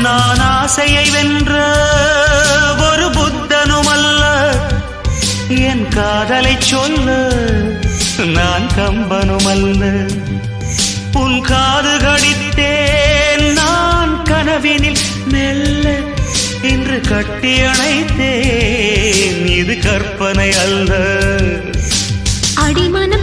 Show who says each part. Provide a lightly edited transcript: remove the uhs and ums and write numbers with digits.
Speaker 1: நான் ஆசையை வென்ற ஒரு புத்தனும் அல்ல, என் காதலை சொல்ல நான் கம்பனும் அல்ல. உன் காது கடித்தேன் நான் கனவினில் மெல்ல, இன்று கட்டி அணைத்தேன் இது கற்பனை அல்ல.
Speaker 2: அடிமன